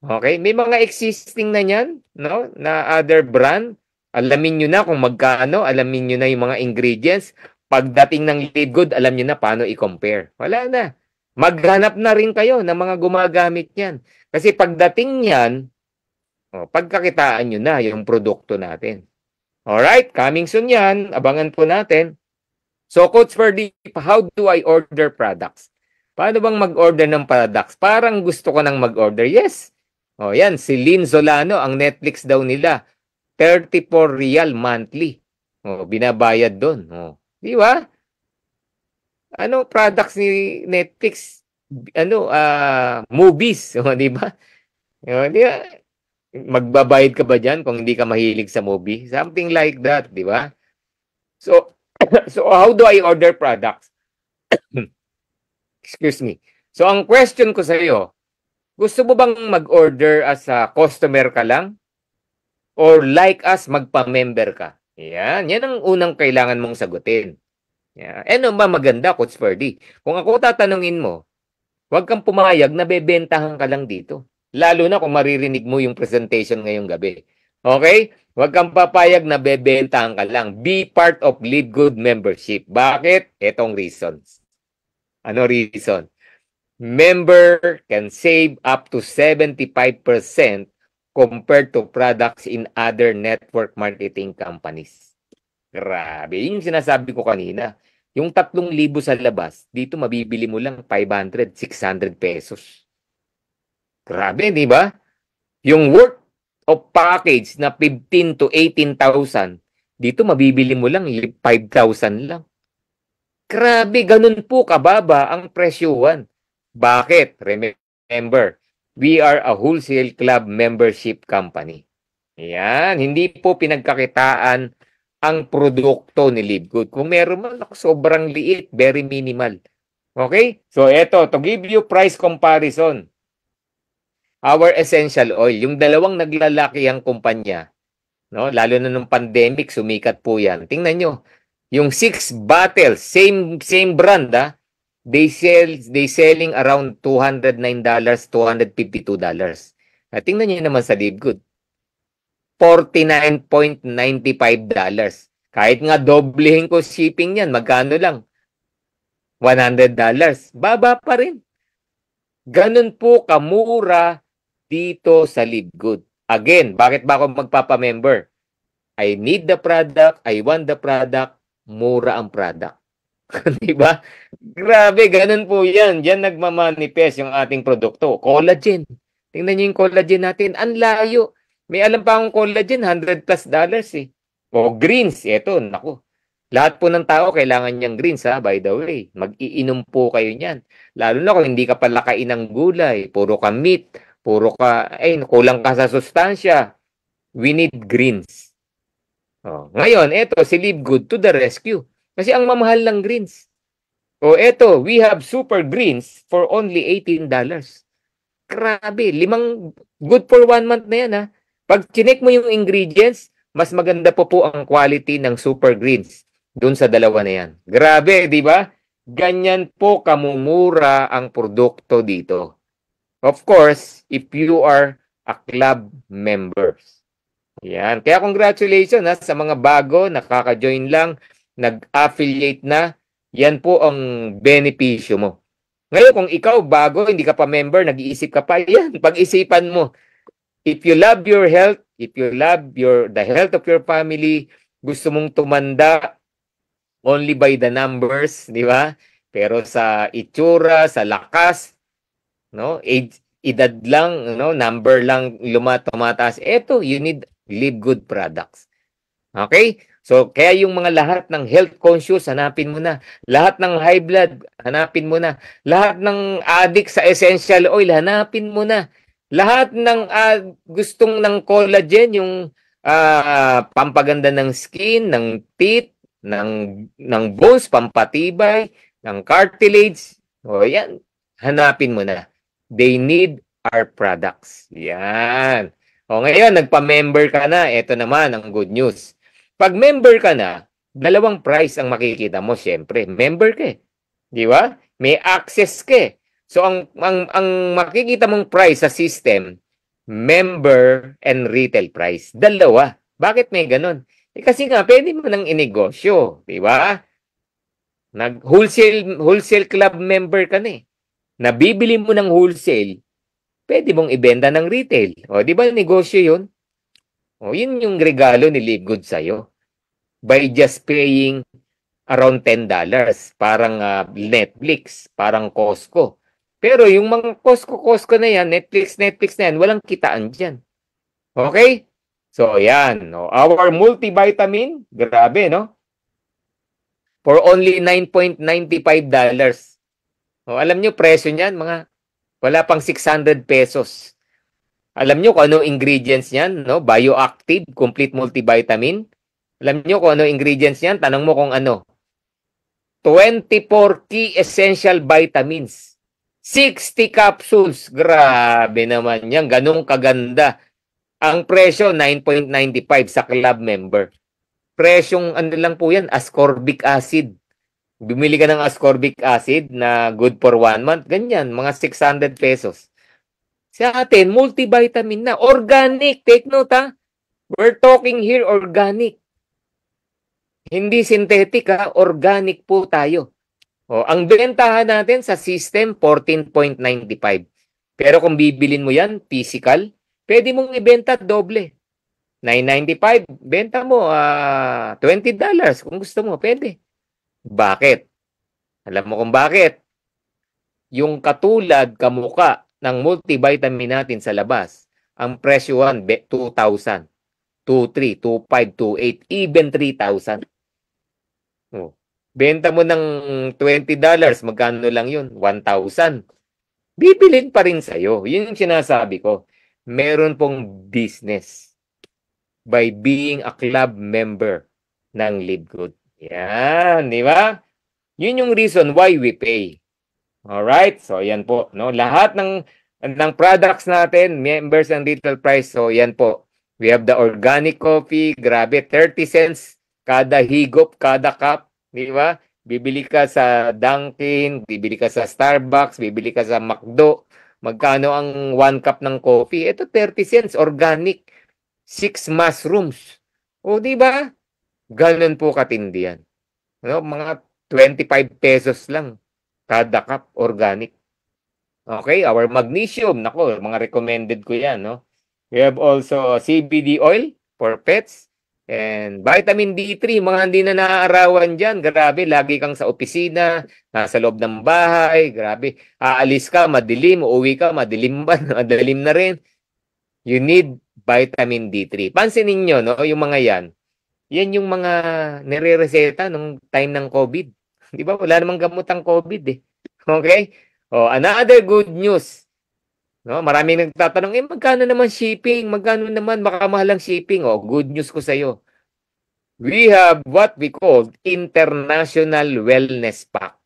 Okay? May mga existing na yan, no? Na other brand. Alamin nyo na kung magkano, alamin nyo na yung mga ingredients. Pagdating ng Live Good, alam nyo na paano i-compare. Wala na. Maghanap na rin kayo ng mga gumagamit yan. Kasi pagdating yan, pagkakitaan nyo na yung produkto natin. Alright, coming soon yan. Abangan po natin. So, Coach Ferdy, how do I order products? Paano bang mag-order ng products? Parang gusto ko nang mag-order. Yes. Yan, si Lynn Solano, ang Netflix daw nila, 34 real monthly. Binabayad doon. Di ba? Ano products ni Netflix? Movies, di ba? Di ba? Magbabayad ka ba diyan kung hindi ka mahilig sa movie? Something like that, di ba? So, so how do I order products? Excuse me. So, ang question ko sa iyo, gusto mo bang mag-order as a customer ka lang? Or like us, magpa-member ka? Yan ang unang kailangan mong sagutin. Yeah. Ano ba maganda, Coach Ferdy? Kung ako tatanungin mo, huwag kang pumayag na bebentahan ka lang dito. Lalo na kung maririnig mo yung presentation ngayong gabi. Okay? Huwag kang papayag na bebentahan ka lang. Be part of Live Good membership. Bakit? Etong reasons. Ano reason? Member can save up to 75% compared to products in other network marketing companies. Grabe. Yung sinasabi ko kanina. Yung 3,000 sa labas, dito mabibili mo lang 500, 600 pesos. Grabe, di ba? Yung worth of package na 15 to 18,000, dito mabibili mo lang 5,000 lang. Grabe, ganun po kababa ang presyuhan. Bakit? Remember, we are a wholesale club membership company. Yan, hindi po pinagkakitaan ang produkto ni Live Good. Kung meron man, sobrang liit, very minimal. Okay? So, eto, to give you price comparison, our essential oil, yung dalawang naglalaki ang kumpanya, no? Lalo na nung pandemic, sumikat po yan. Tingnan nyo, yung 6 bottles, same brand, they selling around $209, $252. Tingnan nyo naman sa Live Good. $49.95. Kahit nga doblehin ko shipping yan, magkano lang? $100. Baba pa rin. Ganun po kamura dito sa Live Good. Again, bakit ba ako magpapamember? I need the product, I want the product, mura ang product. Diba? Grabe, ganun po yan. Diyan nagmamanifest yung ating produkto. Collagen. Tingnan nyo yung collagen natin. Ang layo. May alam pa akong collagen, $100+ eh. O greens, eto, naku. Lahat po ng tao kailangan niyang greens, by the way. Mag-iinom po kayo niyan. Lalo na kung hindi ka pala kain ng gulay, puro ka meat, kulang ka sa sustansya. We need greens. Ngayon, eto, si Live Good to the rescue. Kasi ang mamahal ng greens. Eto, we have super greens for only $18. Grabe, good for 1 month na yan, Pag chinek mo yung ingredients, mas maganda po ang quality ng super greens dun sa dalawa na yan. Grabe, di ba? Ganyan po kamumura ang produkto dito. Of course, if you are a club members. Yan. Kaya congratulations sa mga bago, nakaka-join lang. nag-affiliate na, yan po ang benepisyo mo. Ngayon, kung ikaw bago, hindi ka pa member, nag-iisip ka pa, yan, pag-isipan mo. If you love your health, if you love the health of your family, gusto mong tumanda only by the numbers, di ba? Pero sa itsura, sa lakas, no? Age, edad lang, no? Number lang tumataas. Eto, you need Live Good products. Okay? So, kaya yung mga lahat ng health conscious, hanapin mo na. Lahat ng high blood, hanapin mo na. Lahat ng addict sa essential oil, hanapin mo na. Lahat ng gustong ng collagen, yung pampaganda ng skin, ng teeth, ng bones, pampatibay, ng cartilage. O yan, hanapin mo na. They need our products. Yan. O ngayon, nagpa-member ka na. Ito naman ang good news. Pag member ka na, dalawang price ang makikita mo, syempre. Member ka eh. Di ba? May access ka eh. So, ang makikita mong price sa system, member and retail price. Dalawa. Bakit may ganun? Eh, kasi nga, pwede mo nang inegosyo. Di ba? Wholesale club member ka na eh. Nabibili mo ng wholesale, pwede mong ibenta ng retail. O, di ba negosyo yun? O, yun yung regalo ni Live Good sa'yo. By just paying around $10. Parang Netflix, parang Costco. Pero yung mga Costco na yan, Netflix na yan, walang kitaan dyan. Okay? So, yan. No? Our multivitamin, grabe, no? For only $9.95. O, alam nyo, presyo niyan, wala pang 600 pesos. Alam nyo kung ano ingredients niyan, no? Bioactive, complete multivitamin. Alam nyo kung ano ingredients niyan? Tanong mo kung ano. 24 key essential vitamins. 60 capsules. Grabe naman yan. Ganong kaganda. Ang presyo, 9.95 sa club member. Presyong ano lang po yan, ascorbic acid. Bumili ka ng ascorbic acid na good for 1 month. Ganyan, mga 600 pesos. Sa atin, multivitamin na. Organic. Take note ha. We're talking here organic. Hindi synthetic ha. Organic po tayo. O, ang bentahan natin sa system, 14.95. Pero kung bibilin mo yan, physical, pwede mong ibenta doble. $9.95, benta mo $20 kung gusto mo, pwede. Bakit? Alam mo kung bakit? Yung katulad, kamuka ng multivitamin natin sa labas, ang presyo 2,000, 2,300, 2,500, 2,800, even 3,000. Oh. Benta mo ng $20, magkano lang yun? 1,000. Bibilin pa rin sa'yo. Yun yung sinasabi ko. Meron pong business by being a club member ng Live Good. Yan, di ba? Yun yung reason why we pay. Alright? So, yan po. No? Lahat ng products natin, members and retail price. So, yan po. We have the organic coffee. Grabe, 30 cents kada higop, kada cup. Di ba? Bibili ka sa Dunkin, bibili ka sa Starbucks, bibili ka sa McDo. Magkano ang 1 cup ng coffee? Ito 30 cents, organic. 6 mushrooms. O, di ba? Ganun po katindi yan. No? Mga 25 pesos lang kada cup, organic. Okay, our magnesium. Nako, mga recommended ko yan. No? We have also CBD oil for pets. And vitamin D3, mga hindi na naaarawan dyan. Grabe, lagi kang sa opisina, nasa loob ng bahay. Grabe, aalis ka, madilim, uuwi ka, madilim ba? Madilim na rin. You need vitamin D3. Pansinin nyo, no, yung mga yan. Yan yung mga nire-reseta nung time ng COVID. Di ba? Wala namang gamot ang COVID eh. Okay? Oh, another good news. No, maraming nagtatanong, magkano naman shipping? Magkano naman baka mahal ang shipping? Oh, good news ko sa iyo. We have what we call International Wellness Pack.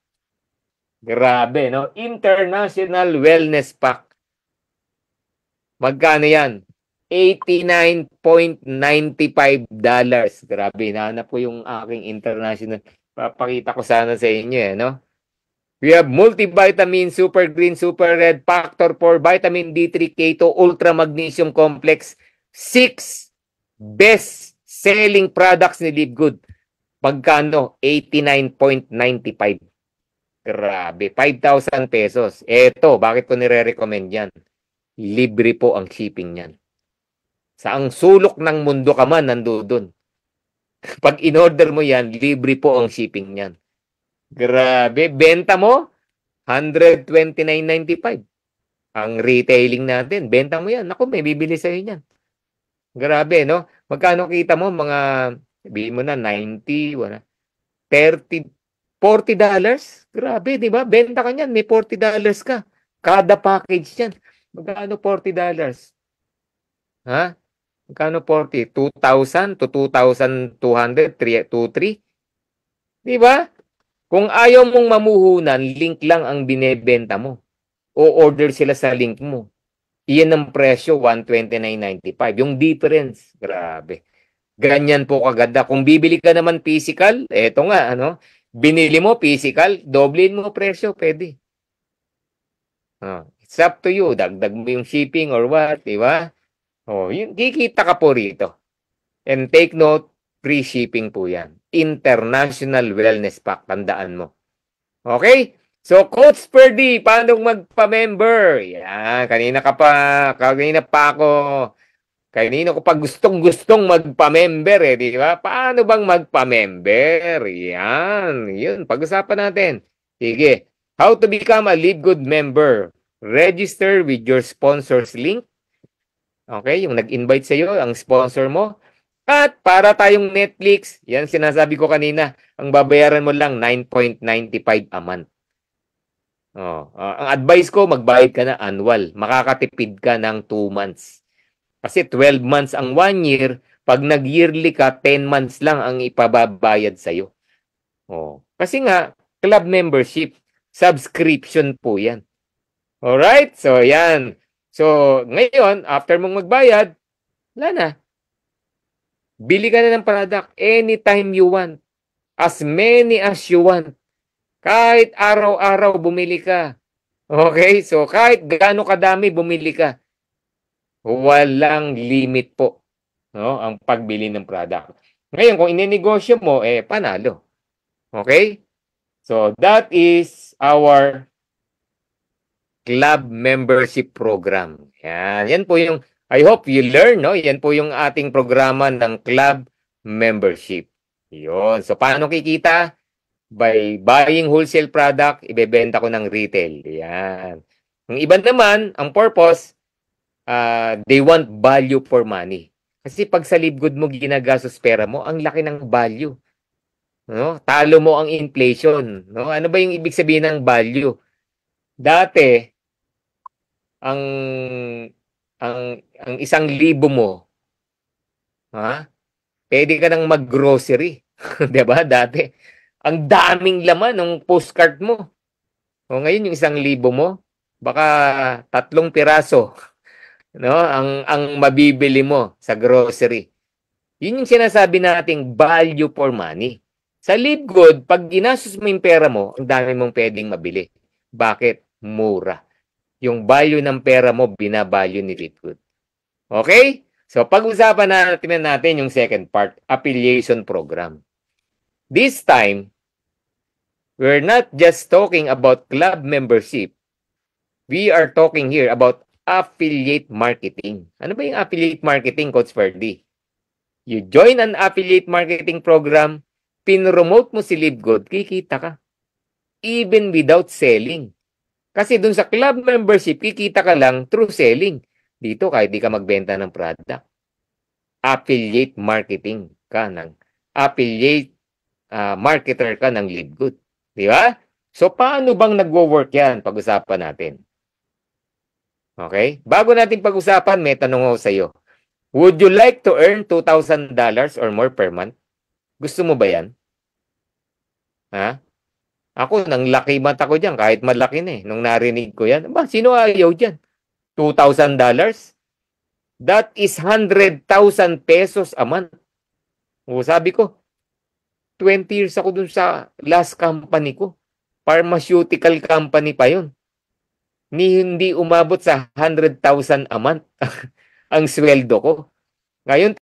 Grabe, no? International Wellness Pack. Magkano yan? $89.95. Grabe, nahanap ko yung aking international. Papakita ko sana sa inyo eh, no? We have multivitamin, super green, super red, factor 4, vitamin D3, keto, ultra magnesium complex. 6 best selling products ni Live Good. Pagkano? 89.95. Grabe, 5,000 pesos. Eto, bakit ko nire-recommend yan? Libre po ang shipping niyan. Sa ang sulok ng mundo ka man, nandoon. Pag in-order mo yan, libre po ang shipping niyan. Grabe, benta mo, 129.95. Ang retailing natin, benta mo yan. Naku, may bibili sa'yo yan. Grabe, no? Magkano kita mo? Mga, sabihin mo na, 90, wala. 30, $40? Grabe, di ba? Benta ka niyan, may $40 ka. Kada package yan. Magkano $40? Ha? Magkano 40? 2,000 to 2,200, 3. Di ba? Kung ayaw mong mamuhunan, link lang ang binebenta mo. O order sila sa link mo. Iyan ang presyo, 129.95. Yung difference, grabe. Ganyan po kaganda. Kung bibili ka naman physical, eto nga, ano, binili mo physical, doblein mo presyo, pwede. It's up to you. Dagdag mo yung shipping or what, di ba? Yung kikita ka po rito. And take note, free shipping po yan. International Wellness Pack, tandaan mo. Okay? So, Coach Ferdy, paano magpa-member? Yan, kanina ko pa gustong magpa-member di ba? Paano bang magpa-member? Yan, yun, pag-usapan natin. Sige, how to become a Live Good member. Register with your sponsor's link. Okay, yung nag-invite sa iyo, ang sponsor mo. At para tayong Netflix, yan sinasabi ko kanina, ang babayaran mo lang 9.95 a month. Ang advice ko, magbayad ka na annual. Makakatipid ka ng 2 months. Kasi 12 months ang 1 year, pag nag-yearly ka, 10 months lang ang ipababayad sa'yo. Kasi nga, club membership, subscription po yan. Alright? So, yan. So, ngayon, after mong magbayad, wala na. Bili ka na ng product anytime you want. As many as you want. Kahit araw-araw bumili ka. Okay? So, kahit gaano kadami bumili ka. Walang limit po. No? Ang pagbili ng product. Ngayon, kung ininegosyo mo, panalo. Okay? So, that is our club membership program. Yan po yung, I hope you learn, no? Yan po yung ating programa ng club membership. Yun. So, paano kikita? By buying wholesale product, ibebenta ko ng retail. Yan. Ang iba naman, ang purpose, they want value for money. Kasi pag sa Live Good mo ginagastos pera mo, ang laki ng value. No? Talo mo ang inflation. No? Ano ba yung ibig sabihin ng value? Dati, ang 1,000 mo, pwede ka nang mag-grocery. 'Di ba? Dati, ang daming laman ng postcard mo. Ngayon yung 1,000 mo, baka 3 piraso, no? Ang mabibili mo sa grocery. Yun yung sinasabi nating value for money. Sa Live Good, pag ginastos mo yung pera mo, ang dami mong pwedeng mabili. Bakit? Mura. Yung value ng pera mo, binavalue ni Live Good. Okay? So, pag-usapan natin yung second part, affiliation program. This time, we're not just talking about club membership. We are talking here about affiliate marketing. Ano ba yung affiliate marketing, Coach Ferdy? You join an affiliate marketing program, pinromote mo si Live Good, kikita ka. Even without selling. Kasi dun sa club membership, kikita ka lang through selling. Dito, kahit di ka magbenta ng product. Affiliate marketing ka ng, affiliate marketer ka ng Live Good. Di ba? So, paano bang nagwo-work yan? Pag-usapan natin. Okay? Bago natin pag-usapan, may tanong ako sa iyo. Would you like to earn $2,000 or more per month? Gusto mo ba yan? Ako, nang laki mata ko dyan, kahit malaki na nung narinig ko yan. Sino ayaw dyan? $2,000? That is 100,000 pesos a month. Sabi ko, 20 years ako dun sa last company ko. Pharmaceutical company pa yun. Hindi umabot sa 100,000 a month ang sweldo ko. Ngayon,